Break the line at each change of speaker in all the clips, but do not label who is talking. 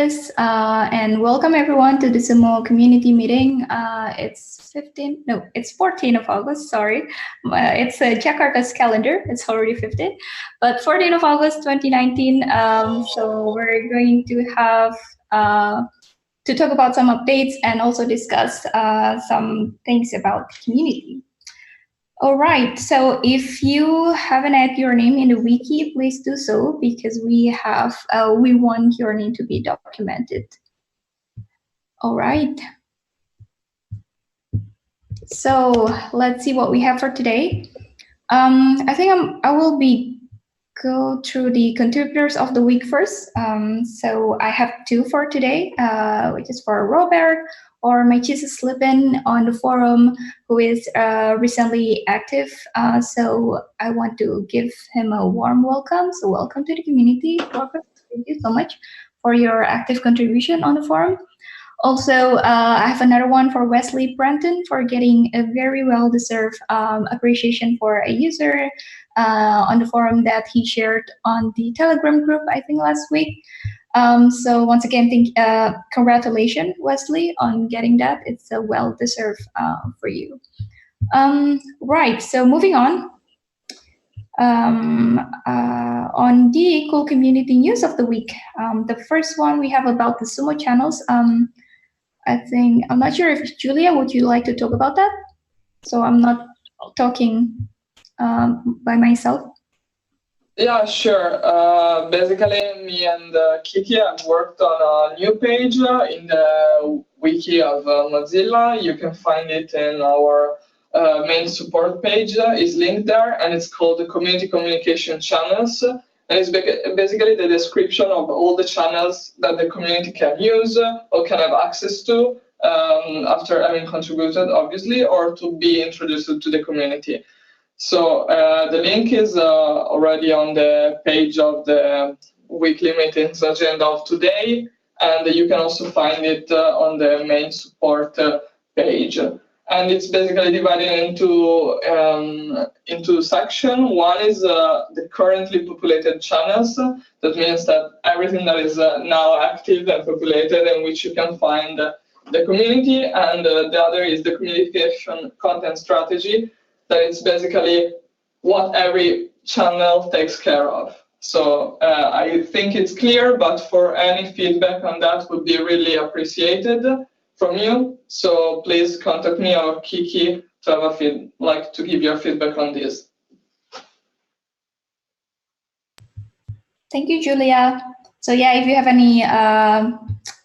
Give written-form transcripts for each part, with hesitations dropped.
August, and welcome everyone to the SUMO community meeting. It's 14th of August, sorry. It's Jakarta's calendar, it's already 15th, but 14th of August 2019. So we're going to have to talk about some updates and also discuss some things about the community. All right, so if you haven't added your name in the wiki, please do so because we want your name to be documented. All right. So let's see what we have for today. I think I will go through the contributors of the week first. So I have two for today, which is for Robert, or my Jesus Slippin on the forum, who is recently active. So I want to give him a warm welcome. So welcome to the community, Robert. Thank you so much for your active contribution on the forum. Also, I have another one for Wesley Brenton for getting a very well-deserved appreciation for a user on the forum that he shared on the Telegram group, I think last week. So once again, congratulations, Wesley, on getting that. It's a well-deserved for you. Right, so moving on. On the cool community news of the week, the first one we have about the SUMO channels. I'm not sure if Julia, would you like to talk about that? So I'm not talking by myself.
Yeah, sure. Basically, me and Kiki have worked on a new page in the wiki of Mozilla. You can find it in our main support page. It's linked there, and it's called the Community Communication Channels. And it's basically the description of all the channels that the community can use or can have access to after having contributed, obviously, or to be introduced to the community. So the link is already on the page of the weekly meetings agenda of today, and you can also find it on the main support page. And it's basically divided into sections. One is the currently populated channels. That means that everything that is now active and populated in which you can find the community, and the other is the communication content strategy. That it's basically what every channel takes care of. So I think it's clear, but for any feedback on that would be really appreciated from you. So please contact me or Kiki to have to give your feedback on this.
Thank you, Julia. So yeah, if you have any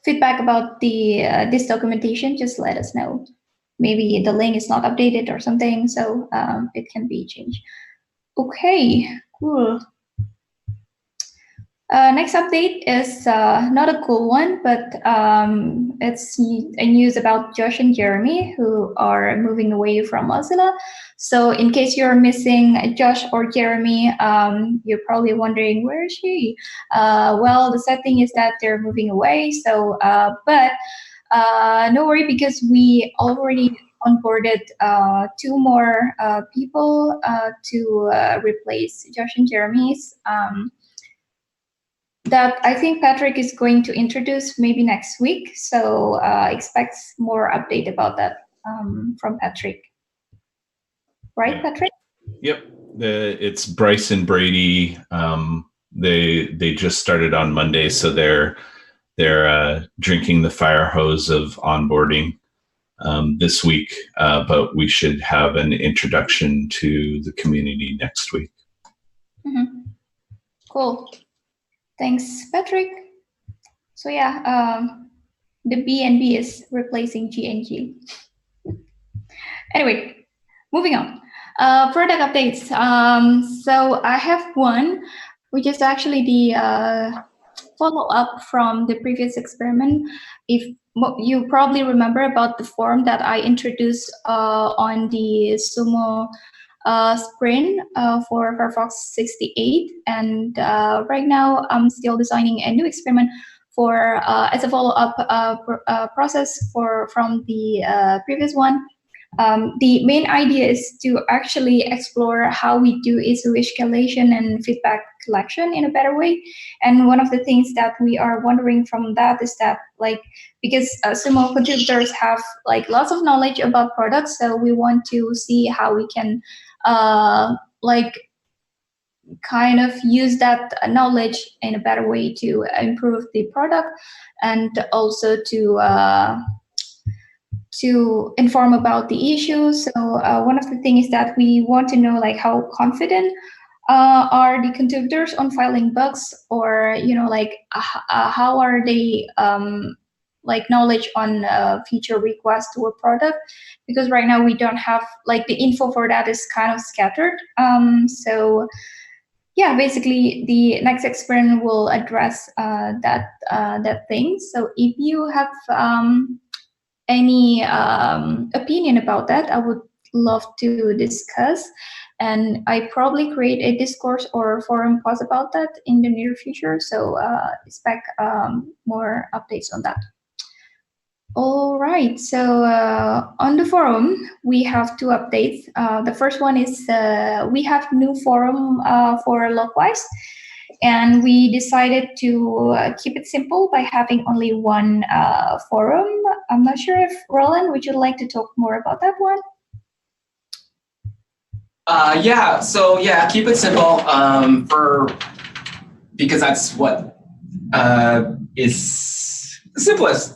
feedback about this documentation, just let us know. Maybe the link is not updated or something, so it can be changed. Okay, cool. Next update is not a cool one, but it's a news about Josh and Jeremy, who are moving away from Mozilla. So in case you're missing Josh or Jeremy, you're probably wondering, where is she? Well, the sad thing is that they're moving away. So, but no worry, because we already onboarded two more people to replace Josh and Jeremy's. That I think Patrick is going to introduce maybe next week. So expect more update about that from Patrick. Right, Patrick?
Yep, it's Bryce and Brady. They just started on Monday, so they're drinking the fire hose of onboarding this week, but we should have an introduction to the community next week.
Mm-hmm. Cool. Thanks, Patrick. So yeah, the BNB is replacing GNG. Anyway, moving on. Product updates. So I have one, which is actually the follow-up from the previous experiment. If you probably remember about the form that I introduced on the SUMO sprint for Firefox 68, and right now I'm still designing a new experiment for as a follow-up process from the previous one. The main idea is to actually explore how we do issue escalation and feedback collection in a better way. And one of the things that we are wondering from that is that, like, because SUMO contributors have like lots of knowledge about products, so we want to see how we can like kind of use that knowledge in a better way to improve the product, and also to inform about the issues. So one of the things is that we want to know like how confident are the contributors on filing bugs, or like how are they like knowledge on feature requests to a product, because right now we don't have like the info for that is kind of scattered. So yeah, basically the next experiment will address that thing. So if you have any opinion about that, I would love to discuss, and I probably create a discourse or forum post about that in the near future. So expect more updates on that. All right, so on the forum, we have two updates. The first one is we have new forum for Lockwise, and we decided to keep it simple by having only one forum. I'm not sure if, Roland, would you like to talk more about that one?
Yeah, so yeah, keep it simple because that's what is the simplest.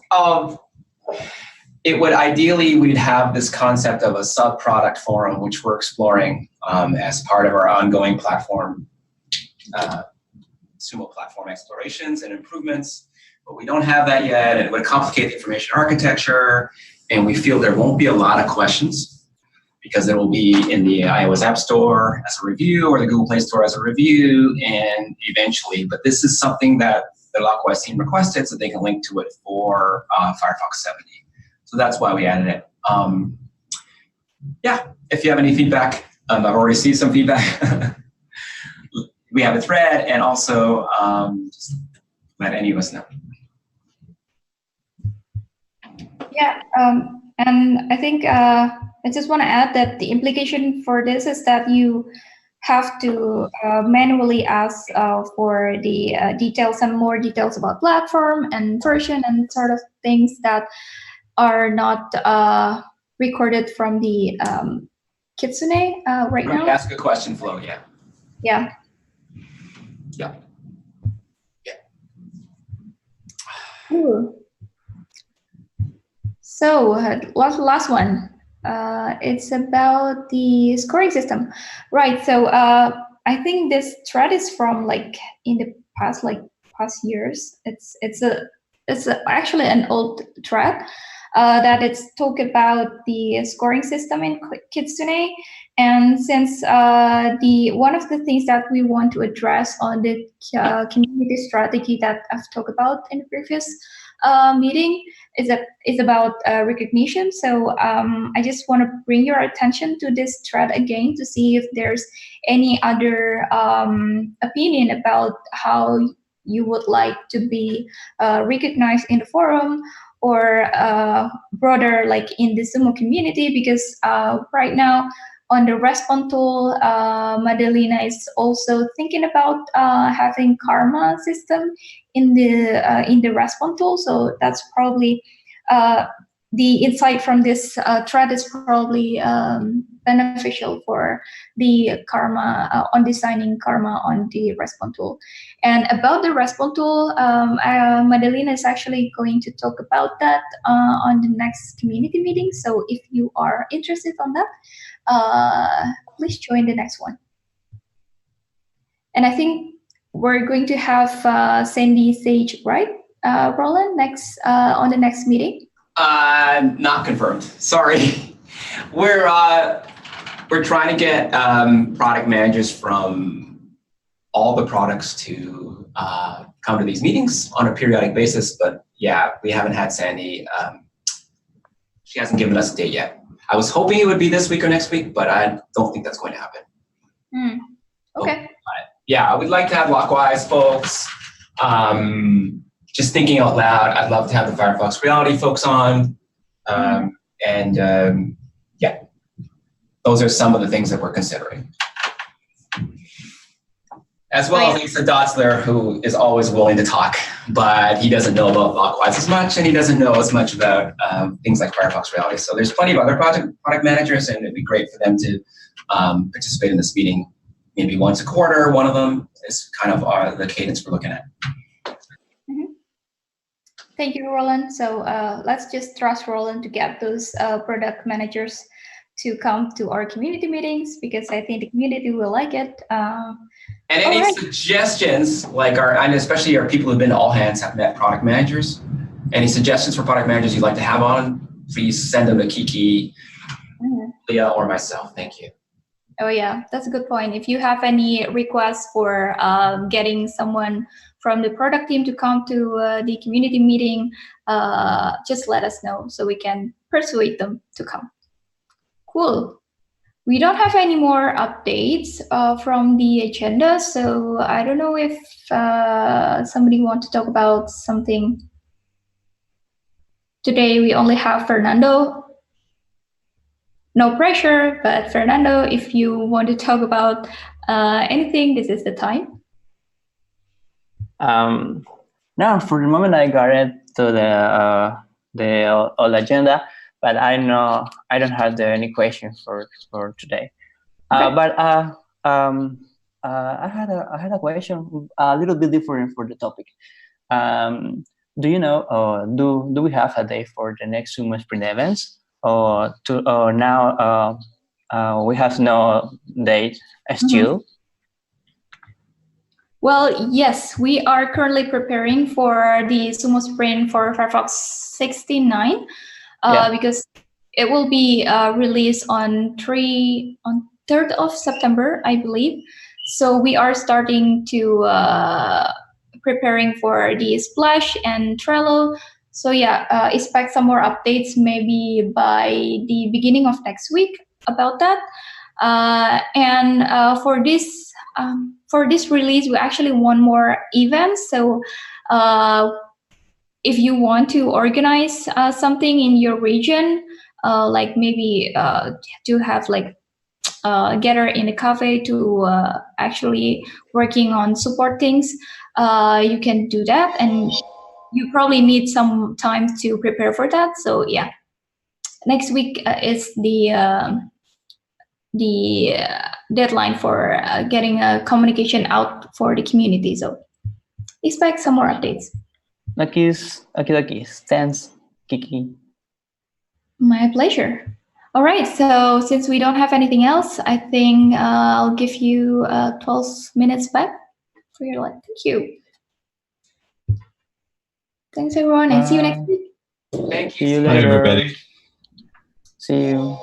It would ideally, we'd have this concept of a sub-product forum, which we're exploring as part of our ongoing platform, SUMO platform explorations and improvements. But we don't have that yet, and it would complicate the information architecture, and we feel there won't be a lot of questions because it will be in the iOS App Store as a review or the Google Play Store as a review, and eventually, but this is something that the Lockwise team requested so they can link to it for Firefox 70. So that's why we added it. Yeah, if you have any feedback, I've already received some feedback. We have a thread, and also just let any of us know.
Yeah, and I think I just want to add that the implication for this is that you have to manually ask for the details and more details about platform and version and sort of things that are not recorded from the Kitsune right now.
Ask a question flow, yeah.
Yeah.
Yeah. Yeah.
Ooh. So last one. It's about the scoring system, right? So I think this thread is from like in the past years. It's actually an old thread that it's talk about the scoring system in Kitsune. And since the one of the things that we want to address on the community strategy that I've talked about in the previous meeting is about recognition. So I just want to bring your attention to this thread again to see if there's any other opinion about how you would like to be recognized in the forum, or broader like in the SUMO community, because right now on the response tool, Madalena is also thinking about having karma system in the response tool. So that's probably the insight from this thread is probably beneficial for the karma on designing karma on the response tool. And about the response tool, Madalena is actually going to talk about that on the next community meeting. So if you are interested on that, please join the next one. And I think we're going to have Sandy Sage, right, Roland, next on the next meeting?
Not confirmed. Sorry. We're trying to get product managers from all the products to come to these meetings on a periodic basis. But yeah, we haven't had Sandy. She hasn't given us a date yet. I was hoping it would be this week or next week, but I don't think that's going to happen.
Okay.
Yeah, I would like to have Lockwise folks. Just thinking out loud, I'd love to have the Firefox Reality folks on. Yeah, those are some of the things that we're considering. As well as Lisa Dotzler, who is always willing to talk, but he doesn't know about Blockwise as much, and he doesn't know as much about things like Firefox Reality. So there's plenty of other product managers, and it'd be great for them to participate in this meeting maybe once a quarter. One of them is kind of the cadence we're looking at.
Thank you, Roland. So let's just trust Roland to get those product managers to come to our community meetings, because I think the community will like it.
And any suggestions, like and especially our people who've been to All Hands have met product managers. Any suggestions for product managers you'd like to have on, please send them to Kiki, Leah, or myself. Thank you.
Oh yeah, that's a good point. If you have any requests for getting someone from the product team to come to the community meeting, just let us know so we can persuade them to come. Cool. We don't have any more updates from the agenda, so I don't know if somebody wants to talk about something. Today we only have Fernando. No pressure, but Fernando, if you want to talk about anything, this is the time.
No, for the moment I got it to the old agenda, but I don't have any question for today.
Okay.
But I had a question a little bit different for the topic. Do you know? Do we have a day for the next SUMO sprint events? Or now we have no date still?
Well, yes, we are currently preparing for the SUMO sprint for Firefox 69 because it will be released on 3rd of September, I believe. So we are starting to preparing for the Splash and Trello. So yeah, expect some more updates maybe by the beginning of next week about that. And for this release, we actually want more events. So if you want to organize something in your region, like maybe to have like gather in a cafe to actually working on support things, you can do that, and you probably need some time to prepare for that. So yeah, next week is the deadline for getting a communication out for the community. So expect some more updates.
Okay. Thanks, Kiki.
My pleasure. All right, so since we don't have anything else, I think I'll give you 12 minutes back for your life. Thank you. Thanks, everyone, and see you next week.
Thank you.
See you
Bye,
later.
everybody.
See you.